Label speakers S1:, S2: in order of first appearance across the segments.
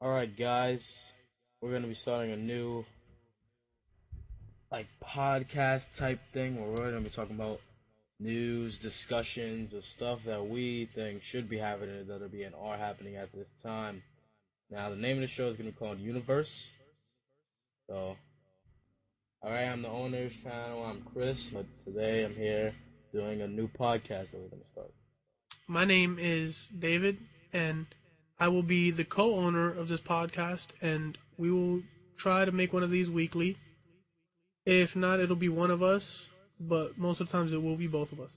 S1: Alright, guys, we're going to be starting a new, podcast type thing where we're going to be talking about news, discussions, or stuff that we think should be happening that are being are happening at this time. Now, the name of the show is going to be called Universe. So, alright, I'm the owner of this channel. I'm Chris, but today I'm here doing a new podcast that we're going to start.
S2: My name is David, and I will be the co-owner of this podcast, and we will try to make one of these weekly. If not, it'll be one of us, but most of the times it will be both of us.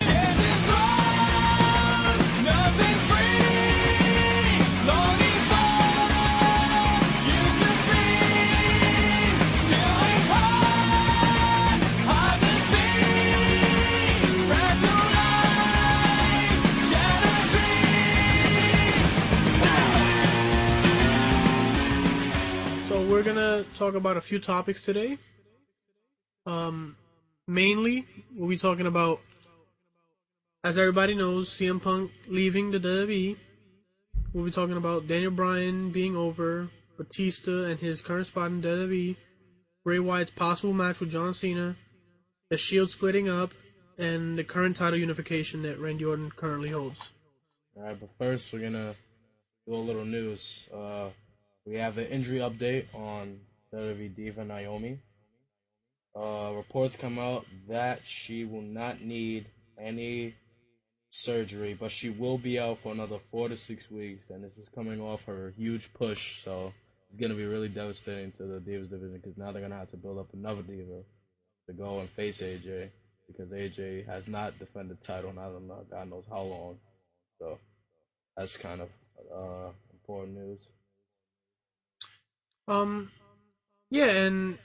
S2: We're gonna talk about a few topics today. Mainly, we'll be talking about, as everybody knows, CM Punk leaving the WWE. We'll be talking about Daniel Bryan being over, Batista and his current spot in WWE, Bray Wyatt's possible match with John Cena, the Shield splitting up, and the current title unification that Randy Orton currently holds.
S1: Alright, but first we're gonna do a little news. We have an injury update on WWE Diva Naomi. Reports come out that she will not need any surgery, but she will be out for another 4 to 6 weeks, and this is coming off her huge push, so it's going to be really devastating to the Divas division, because now they're going to have to build up another Diva to go and face AJ, because AJ has not defended the title in I don't know, God knows how long. So that's kind of important news.
S2: Yeah, and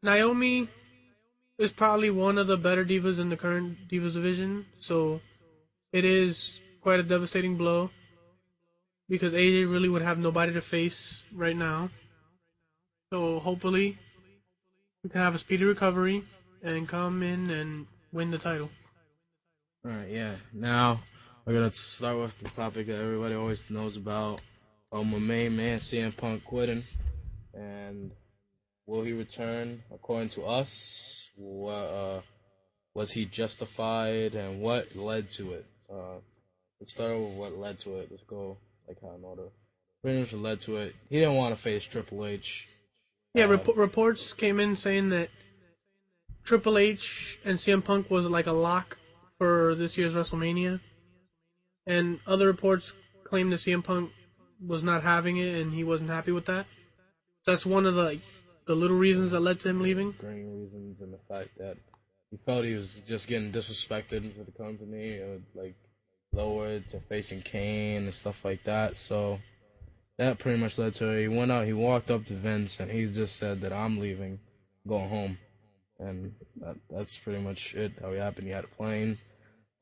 S2: Naomi is probably one of the better divas in the current Divas division, so it is quite a devastating blow because AJ really would have nobody to face right now. So hopefully we can have a speedy recovery and come in and win the title.
S1: Alright, yeah. Now we're gonna start with the topic that everybody always knows about. My main man, CM Punk, quitting. And will he return according to us? Was he justified, and what led to it? Let's start with what led to it. Let's go kind of in order. Pretty much what led to it. He didn't want to face Triple H.
S2: Yeah, reports came in saying that Triple H and CM Punk was like a lock for this year's WrestleMania. And other reports claim that CM Punk was not having it and he wasn't happy with that. That's one of the little reasons that led to him leaving.
S1: Great reasons, and the fact that he felt he was just getting disrespected for the company, lowered to facing Kane and stuff like that. So that pretty much led to it. He went out, he walked up to Vince, and he just said that I'm leaving, going home, and that's pretty much it. How it happened. He had a plane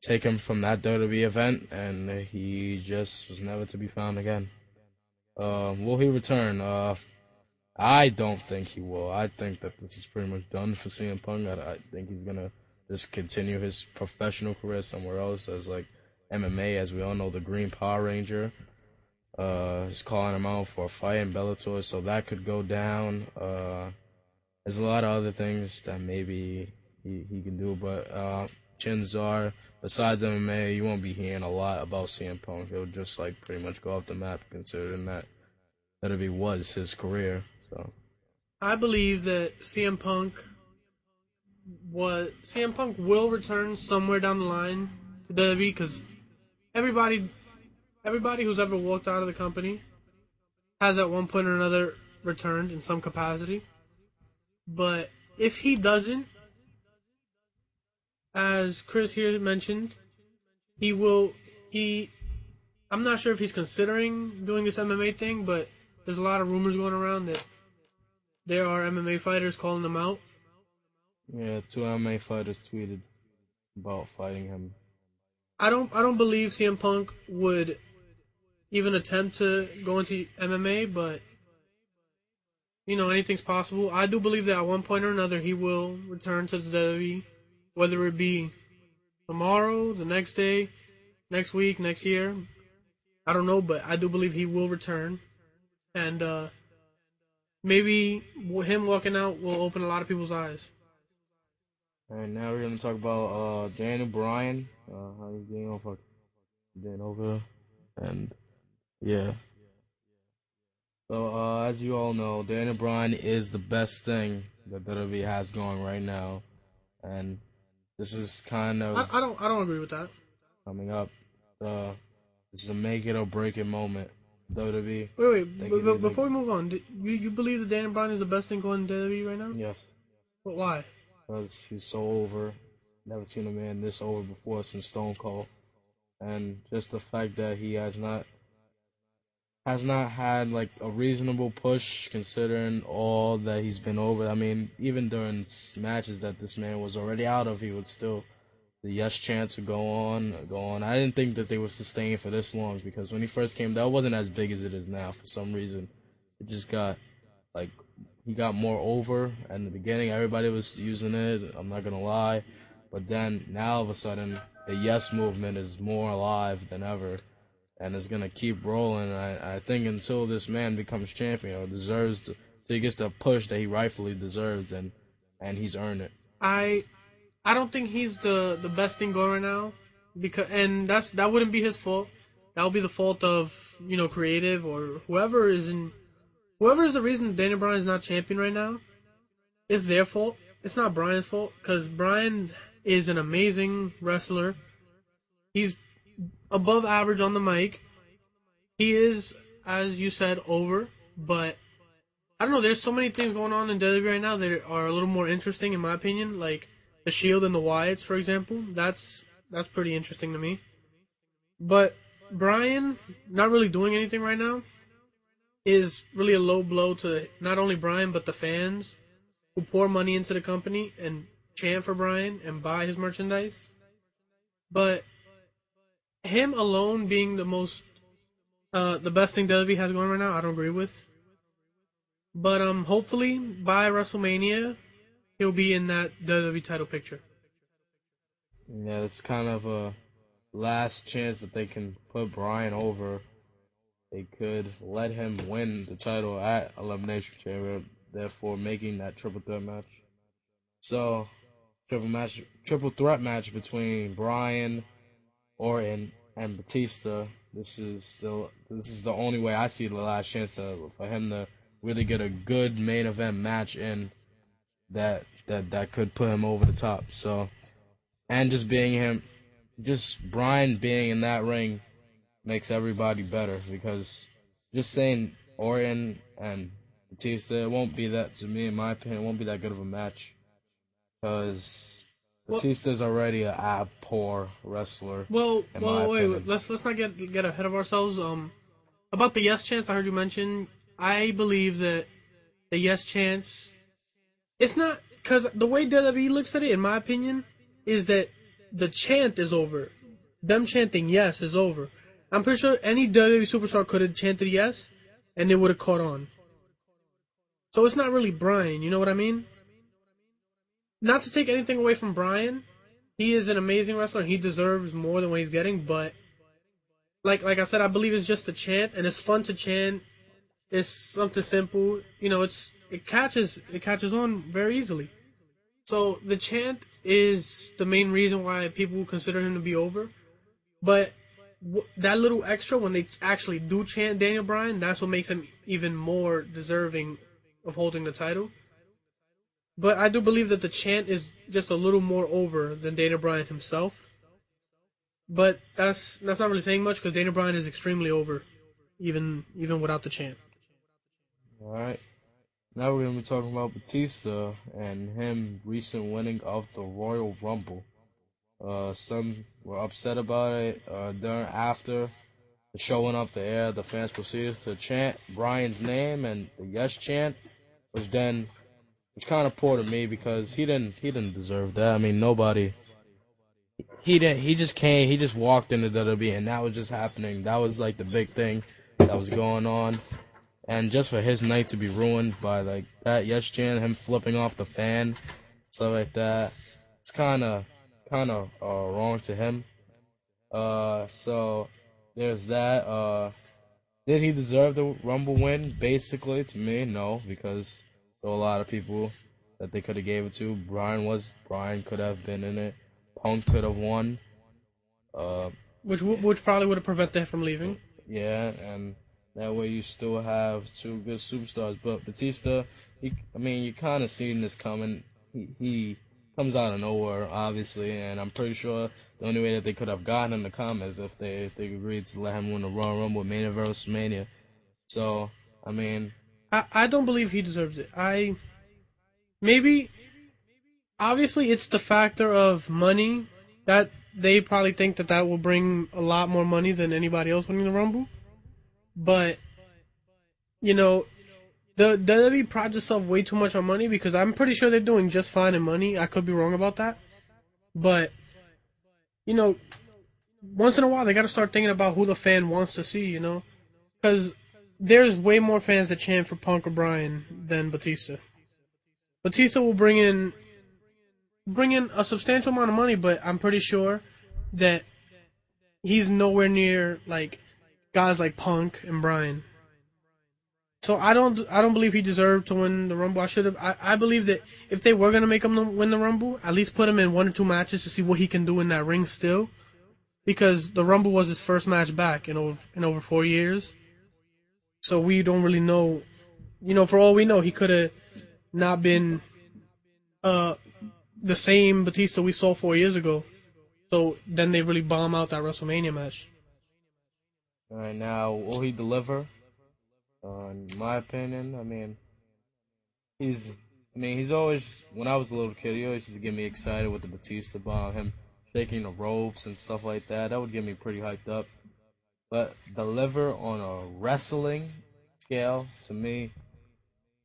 S1: take him from that WWE event, and he just was never to be found again. Will he return? I don't think he will. I think that this is pretty much done for CM Punk. I think he's gonna just continue his professional career somewhere else as MMA. As we all know, the Green Power Ranger is calling him out for a fight in Bellator, so that could go down. There's a lot of other things that maybe he can do, but chances are, besides MMA, you won't be hearing a lot about CM Punk. He'll just pretty much go off the map, considering that it was his career. So
S2: I believe that CM Punk will return somewhere down the line to WWE because everybody who's ever walked out of the company has at one point or another returned in some capacity. But if he doesn't, as Chris here mentioned, I'm not sure if he's considering doing this MMA thing, but there's a lot of rumors going around that there are MMA fighters calling him out.
S1: Yeah, 2 MMA fighters tweeted about fighting him.
S2: I don't believe CM Punk would even attempt to go into MMA, but anything's possible. I do believe that at one point or another he will return to the WWE, whether it be tomorrow, the next day, next week, next year. I don't know, but I do believe he will return. and maybe him walking out will open a lot of people's eyes.
S1: All right, now we're gonna talk about Daniel Bryan, how he's getting over, and yeah. So as you all know, Daniel Bryan is the best thing that WWE has going right now, and this is kind of
S2: I don't agree with that.
S1: coming up. Uh, this is a make it or break it moment. WWE.
S2: Before we move on, you believe that Daniel Bryan is the best thing going in WWE right now?
S1: Yes,
S2: But why?
S1: because he's so over. Never seen a man this over before since Stone Cold, and just the fact that he has not had like a reasonable push considering all that he's been over. I mean, even during matches that this man was already out of, he would still the yes chants would go on, go on. I didn't think that they would sustain for this long because when he first came, that wasn't as big as it is now. For some reason, it just got like he got more over. In the beginning, everybody was using it. I'm not gonna lie, but then now all of a sudden, the yes movement is more alive than ever, and it's gonna keep rolling. I think until this man becomes champion or deserves, till he gets the push that he rightfully deserves, and he's earned it.
S2: I I don't think he's the best thing going right now, because that wouldn't be his fault. That would be the fault of creative or whoever is the reason Daniel Bryan is not champion right now. It's their fault. It's not Bryan's fault because Bryan is an amazing wrestler. He's above average on the mic. He is, as you said, over, but I don't know. There's so many things going on in WWE right now that are a little more interesting, in my opinion. Like the Shield and the Wyatts, for example. That's pretty interesting to me. But Bryan not really doing anything right now is really a low blow to not only Bryan but the fans who pour money into the company and chant for Bryan and buy his merchandise. But him alone being the best thing WWE has going right now, I don't agree with. But hopefully by WrestleMania, he'll be in that WWE title picture.
S1: Yeah, it's kind of a last chance that they can put Bryan over. They could let him win the title at Elimination Chamber, therefore making that triple threat match. So, triple threat match between Bryan, Orton, and Batista. This is the only way I see the last chance for him to really get a good main event match in that could put him over the top. So, and just Bryan being in that ring makes everybody better because just saying Orton and Batista, it won't be that, to me, in my opinion, it won't be that good of a match because
S2: Well,
S1: Batista's already a poor wrestler, in my
S2: wait.
S1: opinion.
S2: Let's not get ahead of ourselves. About the yes chance, I heard you mention. I believe that the yes chance, it's not because the way WWE looks at it, in my opinion, is that the chant is over. Them chanting yes is over. I'm pretty sure any WWE superstar could have chanted yes, and it would have caught on. So it's not really Bryan. You know what I mean? Not to take anything away from Bryan, he is an amazing wrestler and he deserves more than what he's getting. But like I said, I believe it's just a chant and it's fun to chant. It's something simple. It catches on very easily. So the chant is the main reason why people consider him to be over. But that little extra when they actually do chant Daniel Bryan, that's what makes him even more deserving of holding the title. But I do believe that the chant is just a little more over than Daniel Bryan himself. But that's not really saying much because Daniel Bryan is extremely over, even without the chant.
S1: All right. Now we're gonna be talking about Batista and him recent winning of the Royal Rumble. Some were upset about it. After the show went off the air, the fans proceeded to chant Bryan's name and the yes chant, which kind of poor to me because he didn't deserve that. I mean, nobody. He didn't. He just came. He just walked into WWE, and that was just happening. That was like the big thing that was going on. And just for his night to be ruined by like that yes chant, him flipping off the fan, stuff like that, it's kind of wrong to him. So there's that. Did he deserve the Rumble win? Basically, to me, no, because there were a lot of people that they could have gave it to. Bryan could have been in it. Punk could have won. Uh,
S2: which probably would have prevented him from leaving.
S1: yeah, and that way you still have two good superstars. But Batista, you kind of seen this coming. He comes out of nowhere, obviously, and I'm pretty sure the only way that they could have gotten him to come is if they agreed to let him win the Royal Rumble main event WrestleMania. So, I mean,
S2: I don't believe he deserves it. Maybe obviously it's the factor of money that they probably think that will bring a lot more money than anybody else winning the Rumble. But you know, the WWE prides itself way too much on money because I'm pretty sure they're doing just fine in money. I could be wrong about that, but you know, once in a while they got to start thinking about who the fan wants to see. You know, because there's way more fans that chant for Punk or Bryan than Batista. Batista will bring in a substantial amount of money, but I'm pretty sure that he's nowhere near like guys like Punk and Bryan. So I don't believe he deserved to win the Rumble. I believe that if they were gonna make him win the Rumble, at least put him in 1 or 2 matches to see what he can do in that ring still, because the Rumble was his first match back in over 4 years. So we don't really know. You know, for all we know, he could have not been the same Batista we saw 4 years ago. So then they really bomb out that WrestleMania match.
S1: all right, now will he deliver? In my opinion, he's always, when I was a little kid, he always used to get me excited with the Batista bomb, him shaking the ropes and stuff like that. That would get me pretty hyped up. But deliver on a wrestling scale, to me,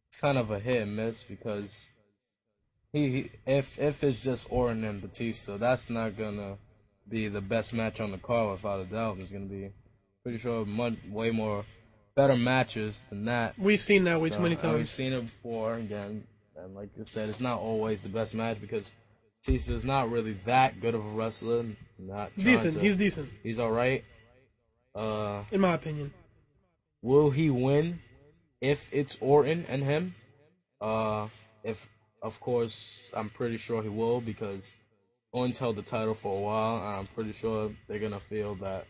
S1: it's kind of a hit and miss because if it's just Orton and Batista, that's not gonna be the best match on the card without a doubt. There's gonna be, pretty sure, way more better matches than that.
S2: We've seen that way too many times.
S1: We've seen it before again, and like I said, it's not always the best match because Batista is not really that good of a wrestler.
S2: He's decent.
S1: He's all right.
S2: In my opinion.
S1: Will he win if it's Orton and him? If of course, I'm pretty sure he will because Orton's held the title for a while, and I'm pretty sure they're gonna feel that.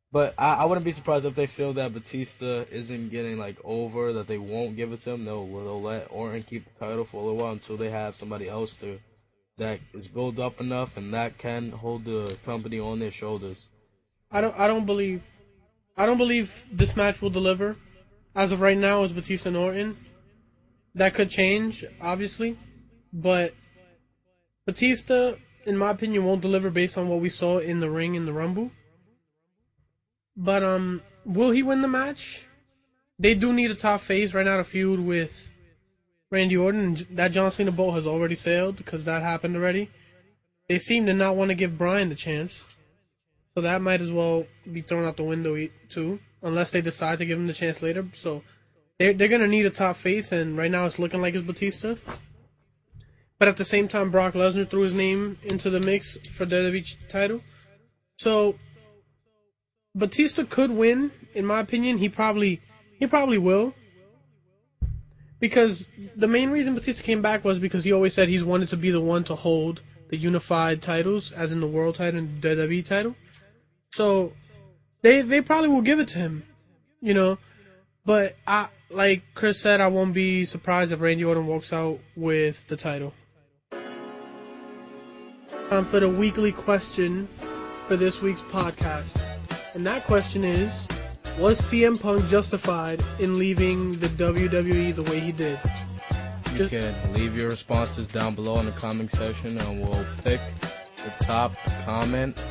S1: But I wouldn't be surprised if they feel that Batista isn't getting like over, that they won't give it to him. They'll let Orton keep the title for a little while until they have somebody else that is built up enough and that can hold the company on their shoulders.
S2: I don't believe this match will deliver. As of right now, it's Batista and Orton. That could change, obviously, but Batista, in my opinion, won't deliver based on what we saw in the ring in the Rumble. But will he win the match? They do need a top face right now to feud with Randy Orton. That John Cena boat has already sailed because that happened already. They seem to not want to give Bryan the chance, so that might as well be thrown out the window too, unless they decide to give him the chance later. So they're gonna need a top face, and right now it's looking like it's Batista. But at the same time, Brock Lesnar threw his name into the mix for the WWE title, so Batista could win. In my opinion, he probably will. Because the main reason Batista came back was because he always said he's wanted to be the one to hold the unified titles, as in the world title and the WWE title. So they probably will give it to him, you know. But like Chris said, I won't be surprised if Randy Orton walks out with the title. For the weekly question for this week's podcast. And that question is, was CM Punk justified in leaving the WWE the way he did?
S1: You can leave your responses down below in the comment section, and we'll pick the top comment,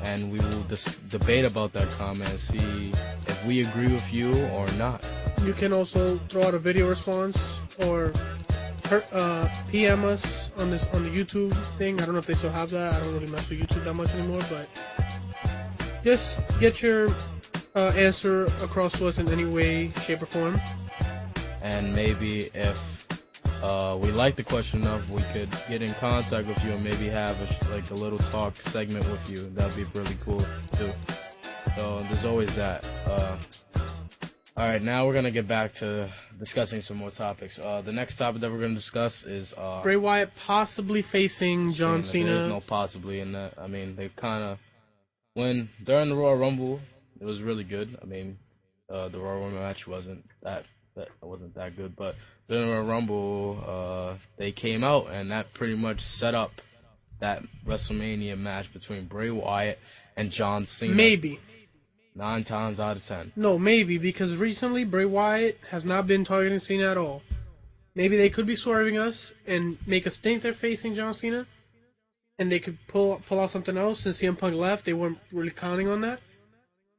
S1: and we will debate about that comment and see if we agree with you or not.
S2: You can also throw out a video response or PM us on the YouTube thing. I don't know if they still have that. I don't really mess with YouTube that much anymore, but just get your answer across to us in any way, shape, or form.
S1: And maybe if we like the question enough, we could get in contact with you and maybe have a little talk segment with you. That'd be really cool too. So there's always that. All right, now we're gonna get back to discussing some more topics. The next topic that we're gonna discuss is
S2: Bray Wyatt possibly facing John Cena.
S1: There's no possibly in that. I mean, they kind of during the Royal Rumble, it was really good. I mean, the Royal Rumble match wasn't that good, but during the Royal Rumble, they came out and that pretty much set up that WrestleMania match between Bray Wyatt and John Cena.
S2: Maybe.
S1: 9 times out of 10.
S2: No, maybe, because recently Bray Wyatt has not been targeting Cena at all. Maybe they could be swerving us and make us think they're facing John Cena, and they could pull out something else. Since CM Punk left, they weren't really counting on that.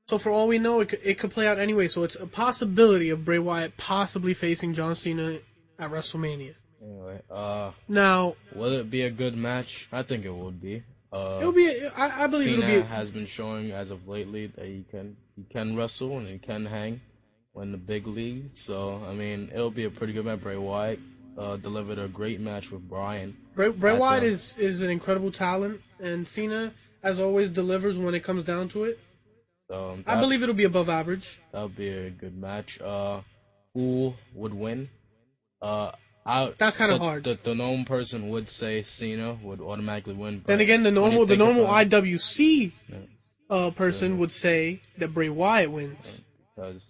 S2: So for all we know, it could play out anyway. So it's a possibility of Bray Wyatt possibly facing John Cena at WrestleMania.
S1: Anyway,
S2: now,
S1: will it be a good match? I think it would be.
S2: It'll be. I believe
S1: Cena
S2: it'll be.
S1: has been showing as of lately that he can wrestle and he can hang in the big league. So I mean, it'll be a pretty good match. Bray Wyatt delivered a great match with Bryan.
S2: Bray Wyatt is an incredible talent, and Cena, as always, delivers when it comes down to it. I believe it'll be above average.
S1: That'll be a good match. Who would win?
S2: That's kind of hard.
S1: The normal person would say Cena would automatically win.
S2: Then again, the normal IWC person would say that Bray Wyatt wins.
S1: Because,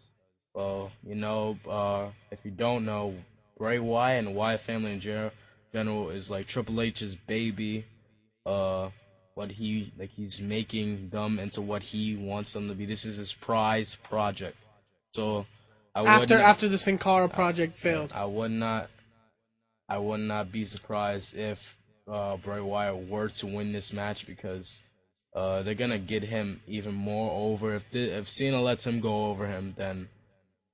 S1: well, if you don't know, Bray Wyatt and the Wyatt family in general is like Triple H's baby. He's making them into what he wants them to be. This is his prize project. So
S2: after the Sin Cara project failed,
S1: I would not be surprised if Bray Wyatt were to win this match, because they're gonna get him even more over. If Cena lets him go over him, then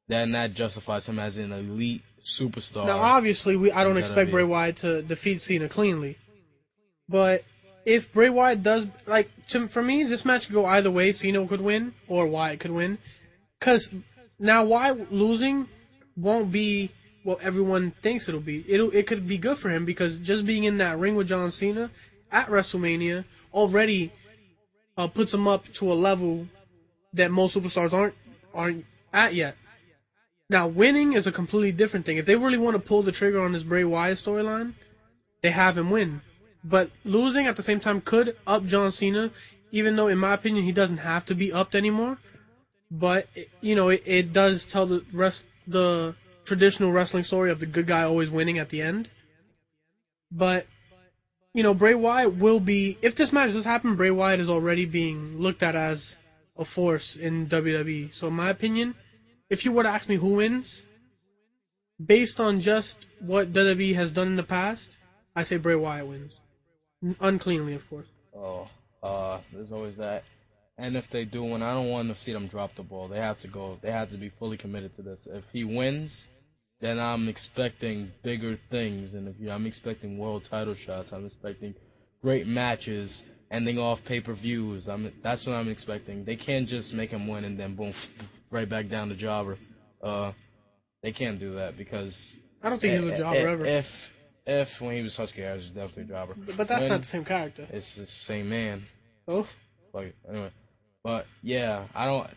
S1: that justifies him as an elite superstar.
S2: Now, obviously, I don't expect Bray Wyatt to defeat Cena cleanly, but if Bray Wyatt does, for me, this match could go either way. Cena could win or Wyatt could win, because now Wyatt losing won't be what everyone thinks it'll be. It could be good for him, because just being in that ring with John Cena at WrestleMania already puts him up to a level that most superstars aren't at yet. Now, winning is a completely different thing. If they really want to pull the trigger on this Bray Wyatt storyline, they have him win. But losing at the same time could up John Cena, even though, in my opinion, he doesn't have to be upped anymore. But it does tell the traditional wrestling story of the good guy always winning at the end. But Bray Wyatt will be, if this match does happen, Bray Wyatt is already being looked at as a force in WWE. So in my opinion, if you were to ask me who wins, based on just what WWE has done in the past, I say Bray Wyatt wins. Uncleanly, of course.
S1: There's always that. And if they do win, I don't want to see them drop the ball. They have to be fully committed to this. If he wins, then I'm expecting bigger things. And I'm expecting world title shots. I'm expecting great matches, ending off pay-per-views. That's what I'm expecting. They can't just make him win and then boom, right back down to jobber. They can't do that, because
S2: I don't think he was a jobber ever.
S1: If when he was Husky, I was definitely a jobber.
S2: But that's not the same character.
S1: It's the same man.
S2: Oh.
S1: Anyway. But yeah,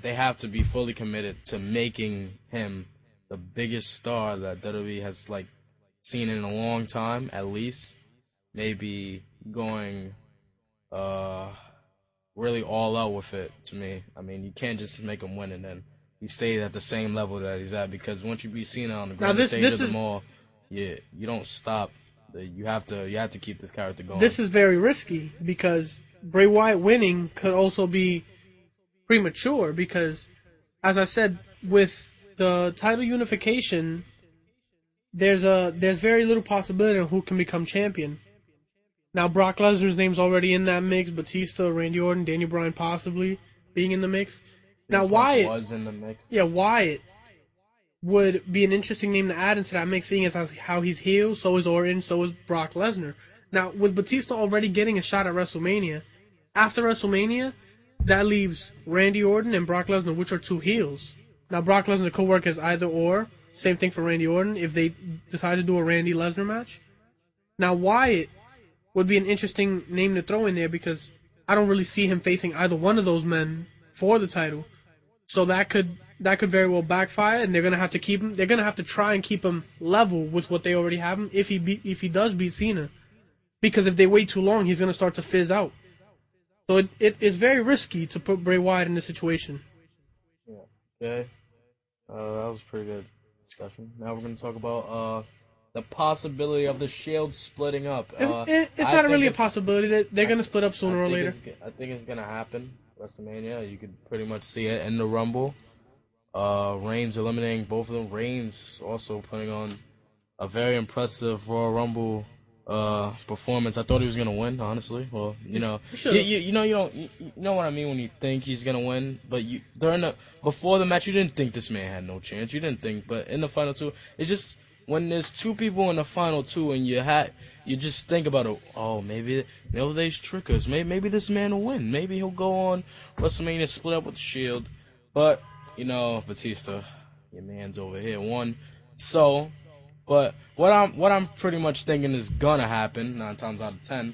S1: they have to be fully committed to making him the biggest star that WWE has seen in a long time, at least. Maybe going really all out with it, to me. I mean, you can't just make him win and then he stays at the same level that he's at, because once you beat Cena on the grand stage of them all, you don't stop. You have to keep this character going.
S2: This is very risky, because Bray Wyatt winning could also be premature, because, as I said, with the title unification, there's very little possibility of who can become champion. Now, Brock Lesnar's name's already in that mix. Batista, Randy Orton, Daniel Bryan possibly being in the mix. Now, Wyatt
S1: was in the mix.
S2: Yeah, Wyatt would be an interesting name to add into that mix, seeing as how he's healed. So is Orton, so is Brock Lesnar. Now, with Batista already getting a shot at WrestleMania, after WrestleMania, that leaves Randy Orton and Brock Lesnar, which are two heels. Now, Brock Lesnar could work as either or. Same thing for Randy Orton if they decide to do a Randy Lesnar match. Now, Wyatt would be an interesting name to throw in there, because I don't really see him facing either one of those men for the title. So that could very well backfire, and they're gonna have to keep him. They're gonna have to try and keep him level with what they already have him. If he does beat Cena, because if they wait too long, he's gonna start to fizz out. So it is very risky to put Bray Wyatt in this situation.
S1: Yeah. Okay. That was a pretty good discussion. Now we're gonna talk about the possibility of the Shield splitting up.
S2: It's not really a possibility that they're gonna split up sooner or later.
S1: I think it's gonna happen. WrestleMania, you could pretty much see it in the Rumble. Reigns eliminating both of them. Reigns also putting on a very impressive Royal Rumble performance. I thought he was gonna win, honestly. Well, you know, you know what I mean when you think he's gonna win, but before the match, you didn't think this man had no chance. You didn't think, but in the final two, it's just when there's two people in the final two, and you just think about it. Oh, maybe they's trickers. Maybe this man will win. Maybe he'll go on WrestleMania, split up with the Shield. But you know, Batista, your man's over here won. So, but what I'm pretty much thinking is gonna happen 9 times out of 10.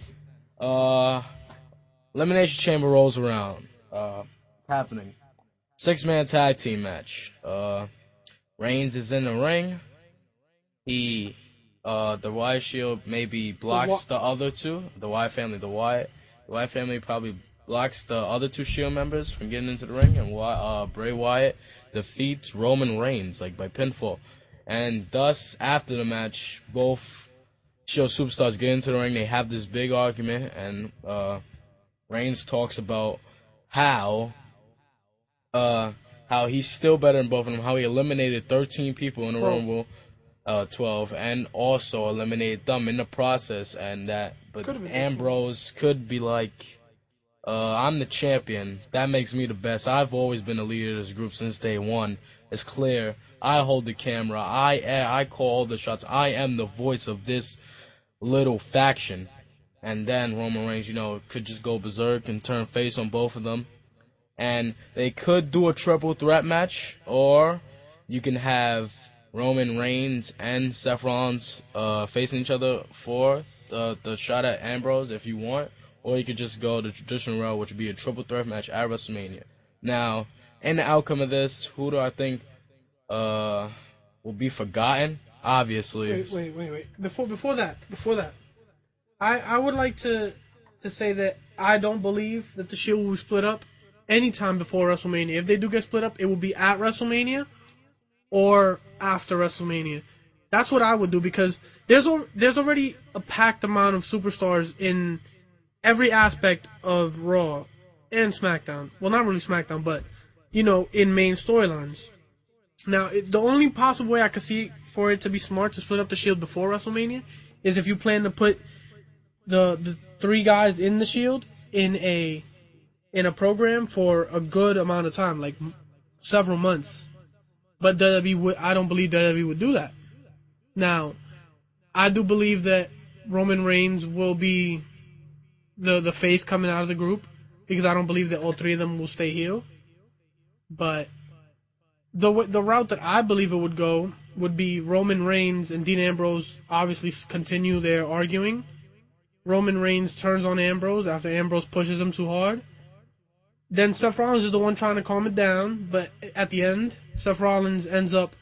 S1: Elimination Chamber rolls around. Happening. 6-man tag team match. Reigns is in the ring. The Wyatt Shield maybe blocks the other two. The Wyatt family probably blocks the other two Shield members from getting into the ring, and Bray Wyatt defeats Roman Reigns by pinfall. And thus, after the match, both Shield superstars get into the ring. They have this big argument, and Reigns talks about how he's still better than both of them. How he eliminated 13 people in the Rumble. 12, and also eliminated them in the process, but Ambrose could be like, I'm the champion. That makes me the best. I've always been the leader of this group since day one. It's clear. I hold the camera. I call all the shots. I am the voice of this little faction. And then Roman Reigns, could just go berserk and turn face on both of them. And they could do a triple threat match, or you can have Roman Reigns and Seth Rollins facing each other for the shot at Ambrose if you want, or you could just go the traditional route, which would be a triple threat match at WrestleMania. Now, in the outcome of this, who do I think will be forgotten? Obviously.
S2: Wait. Before that, I would like to say that I don't believe that the Shield will split up anytime before WrestleMania. If they do get split up, it will be at WrestleMania or after WrestleMania. That's what I would do, because there's already a packed amount of superstars in every aspect of Raw and SmackDown. Well, not really SmackDown, but, in main storylines. Now, the only possible way I could see for it to be smart to split up the Shield before WrestleMania is if you plan to put the 3 guys in the Shield in a program for a good amount of time, like several months. But I don't believe WWE would do that. Now, I do believe that Roman Reigns will be the face coming out of the group, because I don't believe that all 3 of them will stay heel. But the route that I believe it would go would be Roman Reigns and Dean Ambrose obviously continue their arguing. Roman Reigns turns on Ambrose after Ambrose pushes him too hard. Then Seth Rollins is the one trying to calm it down, but at the end, Seth Rollins ends up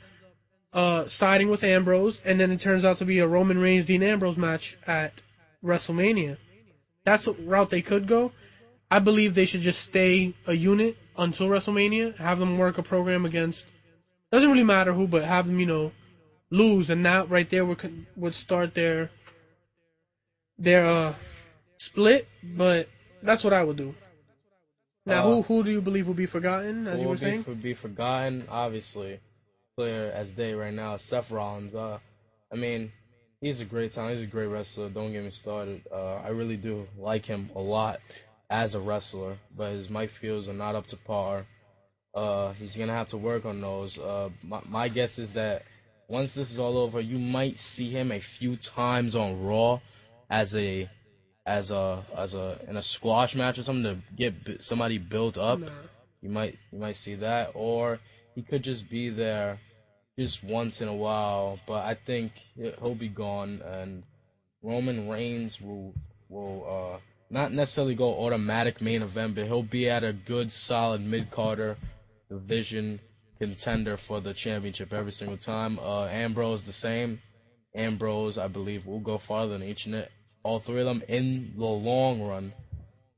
S2: siding with Ambrose, and then it turns out to be a Roman Reigns-Dean Ambrose match at WrestleMania. That's a route they could go. I believe they should just stay a unit until WrestleMania, have them work a program against, doesn't really matter who, but have them, lose, and that right there would start their split, but that's what I would do. Now, who do you believe will be forgotten, as you were saying?
S1: Who will be forgotten, obviously, clear as day right now, Seth Rollins. He's a great talent. He's a great wrestler. Don't get me started. I really do like him a lot as a wrestler, but his mic skills are not up to par. He's going to have to work on those. My guess is that once this is all over, you might see him a few times on Raw as in a squash match or something to get somebody built up. Nah. You might see that, or he could just be there just once in a while. But I think he'll be gone, and Roman Reigns will not necessarily go automatic main event, but he'll be at a good, solid mid-carder division contender for the championship every single time. Ambrose the same. Ambrose, I believe, will go farther than all three of them in the long run,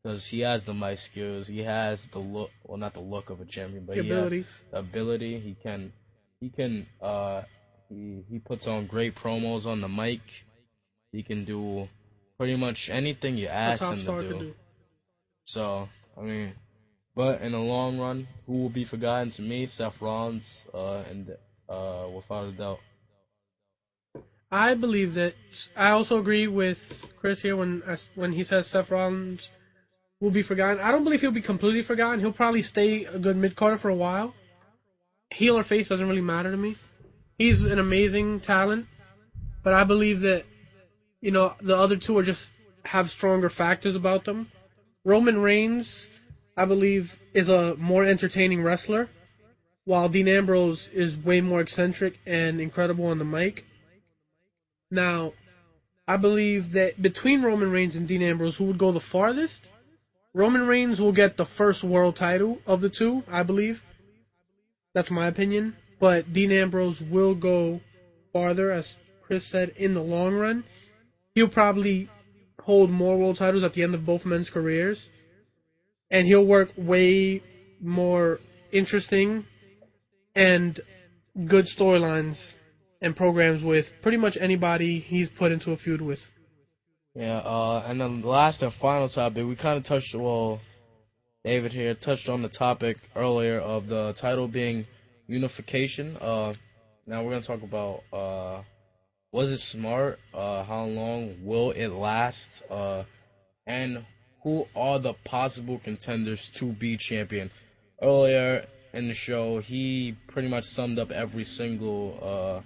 S1: because he has the mic skills. He has the look, well, not the look of a champion, but
S2: The
S1: he has
S2: ability.
S1: the ability. He puts on great promos on the mic. He can do pretty much anything you
S2: A
S1: ask
S2: top
S1: him
S2: star
S1: to
S2: could
S1: do.
S2: do.
S1: So, I mean, but in the long run, who will be forgotten to me? Seth Rollins, and without a doubt.
S2: I believe that. I also agree with Chris here when he says Seth Rollins will be forgotten. I don't believe he'll be completely forgotten. He'll probably stay a good mid carder for a while. Heel or face doesn't really matter to me. He's an amazing talent, but I believe that the other two are just have stronger factors about them. Roman Reigns, I believe, is a more entertaining wrestler, while Dean Ambrose is way more eccentric and incredible on the mic. Now, I believe that between Roman Reigns and Dean Ambrose, who would go the farthest? Roman Reigns will get the first world title of the two, I believe. That's my opinion. But Dean Ambrose will go farther, as Chris said, in the long run. He'll probably hold more world titles at the end of both men's careers. And he'll work way more interesting and good storylines and programs with pretty much anybody he's put into a feud with.
S1: Yeah, and then the last and final topic, we kind of touched, well, David here touched on the topic earlier of the title being Unification. Now we're going to talk about, was it smart? How long will it last? And who are the possible contenders to be champion? Earlier in the show, he pretty much summed up every single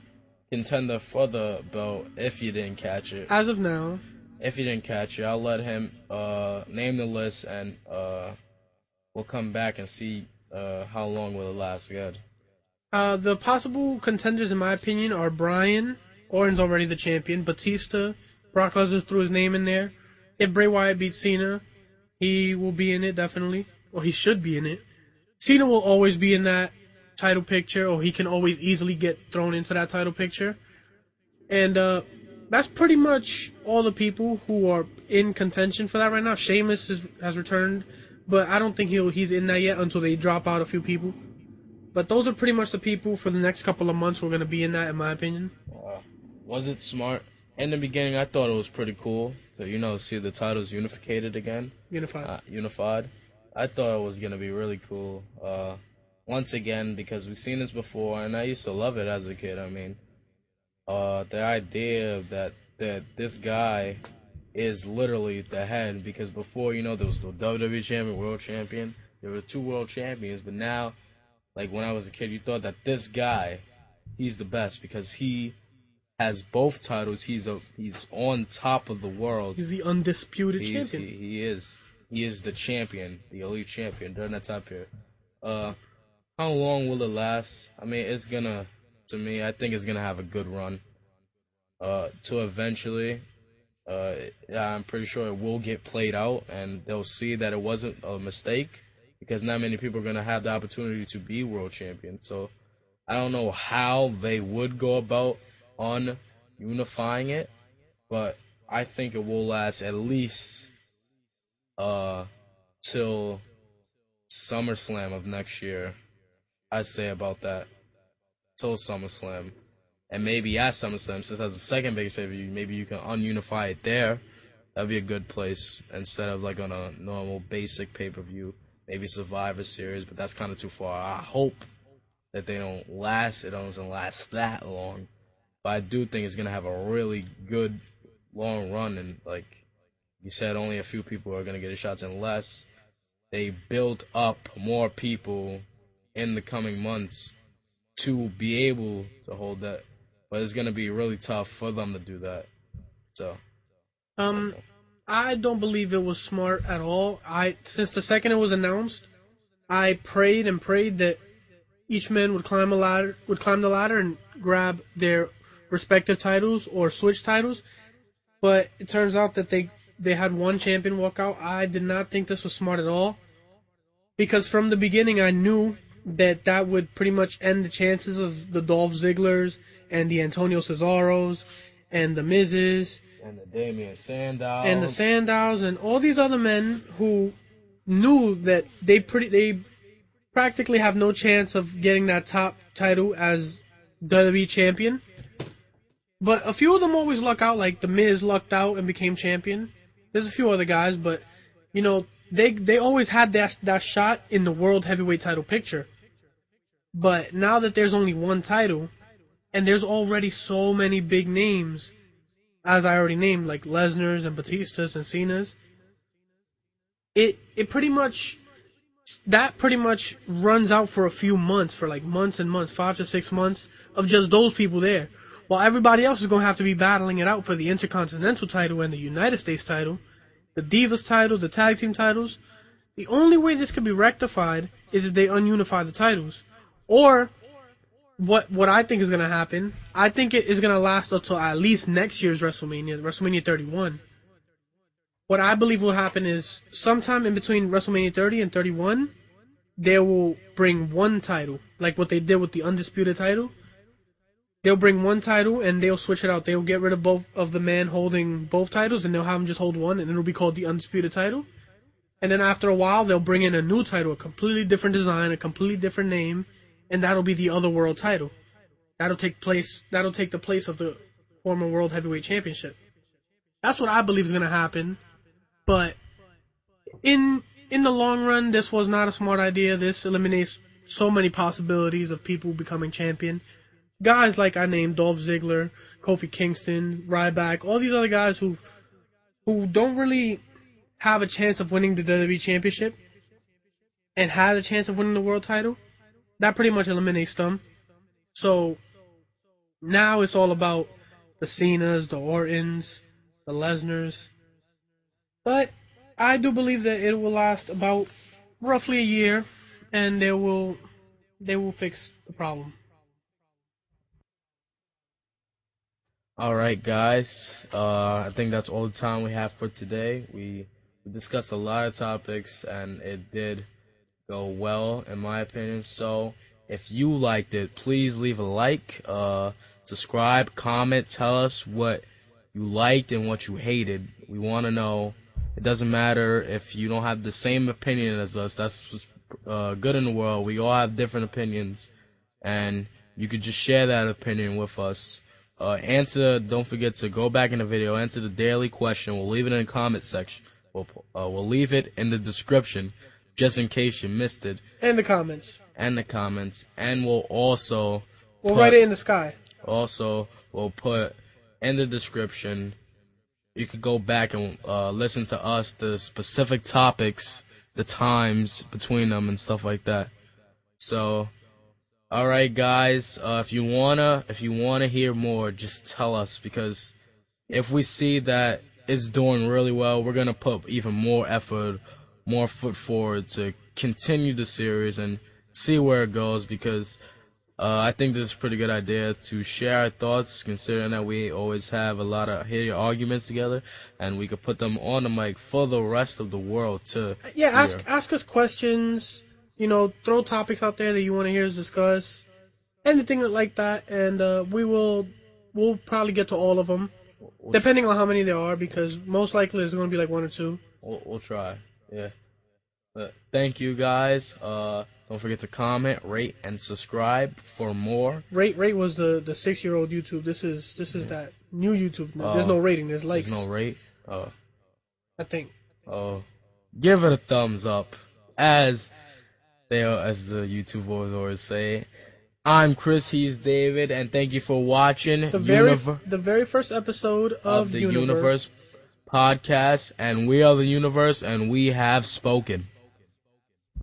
S1: contender for the belt, if you didn't catch it.
S2: As of now,
S1: If you didn't catch it, I'll let him name the list, and we'll come back and see how long will it last. Good.
S2: the possible contenders, in my opinion, are Bryan. Orton's already the champion. Batista. Brock Lesnar threw his name in there. If Bray Wyatt beats Cena, he will be in it, definitely. Or he should be in it. Cena will always be in that title picture, or he can always easily get thrown into that title picture. And that's pretty much all the people who are in contention for that right now. Sheamus has returned, but I don't think he's in that yet until they drop out a few people. But those are pretty much the people for the next couple of months who are going to be in that, in my opinion.
S1: Was it smart? In the beginning, I thought it was pretty cool to, see the titles unified again. Unified. I thought it was going to be really cool. Once again, because we've seen this before, and I used to love it as a kid. I mean, the idea that this guy is literally the head, because before, there was the WWE champion, world champion. There were two world champions, but now, like when I was a kid, you thought that this guy, he's the best because he has both titles. He's on top of the world.
S2: He's the undisputed champion.
S1: He is the champion, the elite champion during that time period. How long will it last? I mean, to me, I think it's gonna have a good run. To eventually, I'm pretty sure it will get played out, and they'll see that it wasn't a mistake, because not many people are gonna have the opportunity to be world champion. So, I don't know how they would go about on unifying it, but I think it will last at least till SummerSlam of next year. I'd say about that. Till SummerSlam. And maybe at SummerSlam, since that's the second biggest pay-per-view, maybe you can ununify it there. That'd be a good place instead of like on a normal basic pay-per-view. Maybe Survivor Series, but that's kind of too far. I hope that it doesn't last that long. But I do think it's going to have a really good long run, and like you said, only a few people are going to get a shot unless they build up more people in the coming months to be able to hold that. But it's going to be really tough for them to do that. So,
S2: I don't believe it was smart at all. Since the second it was announced, I prayed and prayed that each man would climb the ladder and grab their respective titles or switch titles. But it turns out that they they had one champion walk out. I did not think this was smart at all, because from the beginning I knew that would pretty much end the chances of the Dolph Zigglers and the Antonio Cesaros and the Mizes
S1: And the Damian Sandows.
S2: and the Sandows and all these other men who knew that they practically have no chance of getting that top title as WWE champion. But a few of them always luck out, like the Miz lucked out and became champion. There's a few other guys, but you know, they always had that shot in the world heavyweight title picture. But now that there's only one title, and there's already so many big names, as I already named, like Lesnar's and Batista's and Cena's, it pretty much runs out for a few months, for like months and months, 5 to 6 months of just those people there. While everybody else is going to have to be battling it out for the Intercontinental title and the United States title, the Divas titles, the Tag Team titles. The only way this could be rectified is if they ununify the titles. Or, what I think is going to happen, I think it is going to last until at least next year's WrestleMania 31. What I believe will happen is, sometime in between WrestleMania 30 and 31, they will bring one title, like what they did with the Undisputed title. They'll bring one title and they'll switch it out. They'll get rid of both of the man holding both titles, and they'll have him just hold one, and it'll be called the Undisputed title. And then after a while, they'll bring in a new title, a completely different design, a completely different name, and that'll be the other world title. That'll take the place of the former World Heavyweight Championship. That's what I believe is going to happen. But in the long run, this was not a smart idea. This eliminates so many possibilities of people becoming champion. Guys like I named, Dolph Ziggler, Kofi Kingston, Ryback, all these other guys who don't really have a chance of winning the WWE Championship and had a chance of winning the world title, that pretty much eliminates them. So now it's all about the Cenas, the Ortons, the Lesnars. But I do believe that it will last about roughly a year, and they will fix the problem.
S1: All right, guys. I think that's all the time we have for today. We discussed a lot of topics, and it did go well, in my opinion. So if you liked it, please leave a like, subscribe, comment, tell us what you liked and what you hated. We want to know. It doesn't matter if you don't have the same opinion as us. That's just good in the world. We all have different opinions, and you could just share that opinion with us. Don't forget to go back in the video, answer the daily question. We'll leave it in the comment section. We'll leave it in the description, just in case you missed it.
S2: And the comments.
S1: And we'll also...
S2: We'll write it in the sky.
S1: Also, we'll put in the description... You could go back and listen to us, the specific topics, the times between them, and stuff like that. So, all right, guys. If you wanna hear more, just tell us, because if we see that it's doing really well, we're gonna put even more effort, more foot forward to continue the series and see where it goes. Because I think this is a pretty good idea to share our thoughts, considering that we always have a lot of heated arguments together, and we could put them on the mic for the rest of the world to
S2: ask us questions, throw topics out there that you want to hear us discuss, anything like that, and we'll probably get to all of them, depending on how many there are, because most likely there's going to be like one or two.
S1: We'll try, yeah. But thank you, guys. Don't forget to comment, rate, and subscribe for more.
S2: Rate was the 6-year-old YouTube. This is that new YouTube. There's no rating. There's likes.
S1: There's no rate.
S2: I think.
S1: Give it a thumbs up, as the YouTube boys always say. I'm Chris. He's David, and thank you for watching
S2: the very first episode of the Universe
S1: podcast. And we are the Universe, and we have spoken.